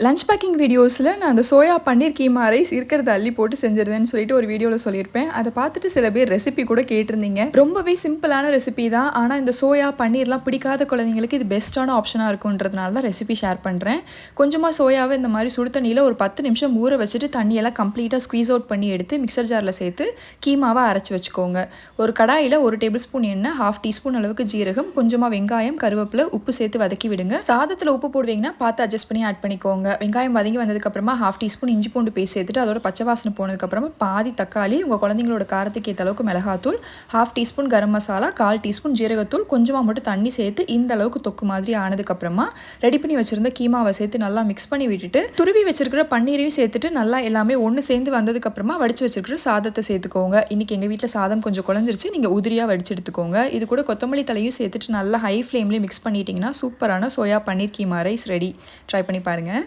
Lunch packing வீடியோஸில் நான் அந்த சோயா பன்னீர் கீமா ரைஸ் இருக்கிறத அள்ளி போட்டு செஞ்சிருந்தேன்னு சொல்லிட்டு ஒரு வீடியோவில் சொல்லியிருப்பேன். அதை பார்த்துட்டு சில பேர் ரெசிபி கூட கேட்டிருந்தீங்க. ரொம்பவே சிம்பிளான ரெசிபி தான். ஆனால் இந்த சோயா பன்னீர்லாம் பிடிக்காத குழந்தைங்களுக்கு இது பெஸ்ட்டான ஆப்ஷனாக இருக்குன்றதுனால தான் ரெசிபி ஷேர் பண்ணுறேன். கொஞ்சமாக சோயாவை இந்த மாதிரி சுடு தண்ணியில் ஒரு 10 நிமிஷம் ஊற வச்சுட்டு தண்ணியெல்லாம் கம்ப்ளீட்டாக ஸ்குவீஸ் அவுட் பண்ணி எடுத்து மிக்சர் ஜாரில் சேர்த்து கீமாவை அரைச்சி வச்சுக்கோங்க. ஒரு கடாயில் 1 டேபிள் ஸ்பூன் எண்ணெய், 1/2 டீஸ்பூன் அளவுக்கு ஜீரகம், கொஞ்சமாக வெங்காயம், கருவேப்பிலை, உப்பு சேர்த்து வதக்கி விடுங்க. சாதத்தில் உப்பு போடுவீங்கன்னா பார்த்து அட்ஜஸ்ட் பண்ணி ஆட் பண்ணிக்கோங்க. வெங்காயம் வதங்கி வந்ததுக்கப்புறமா 1/2 டீஸ்பூன் இஞ்சி பூண்டு பேஸ்ட் சேர்த்துட்டு அதோட பச்சை வாசனை போனதுக்கப்புறமா பாதி தக்காளி, உங்கள் குழந்தைங்களோட காரத்துக்கு ஏற்ற அளவுக்கு மிளகாத்தூள், 1/2 டீஸ்பூன் கரம் மசாலா, 1/4 டீஸ்பூன் ஜீரகத்தூள், கொஞ்சமாக மட்டும் தண்ணி சேர்த்து இந்த அளவுக்கு தொக்கு மாதிரி ஆனதுக்கப்புறமா ரெடி பண்ணி வச்சுருந்த கீமாவை சேர்த்து நல்லா மிக்ஸ் பண்ணி விட்டுட்டு துருவி வச்சிருக்கிற பன்னீரையும் சேர்த்துட்டு நல்லா எல்லாமே ஒன்று சேர்ந்து வந்ததுக்கப்புறமா வடிச்சு வச்சிருக்கிற சாதத்தை சேர்த்துக்கோங்க. இன்றைக்கி எங்கள் வீட்டில் சாதம் கொஞ்சம் குழஞ்சிருச்சு, நீங்கள் உதிரியாக வடிச்சு எடுத்துக்கோங்க. இது கூட கொத்தமல்லி தலையும் சேர்த்துட்டு நல்லா ஹை ஃப்ளேம்லேயே மிக்ஸ் பண்ணிட்டீங்கன்னா சூப்பரான சோயா பன்னீர் கீமா ரைஸ் ரெடி. ட்ரை பண்ணி பாருங்கள்.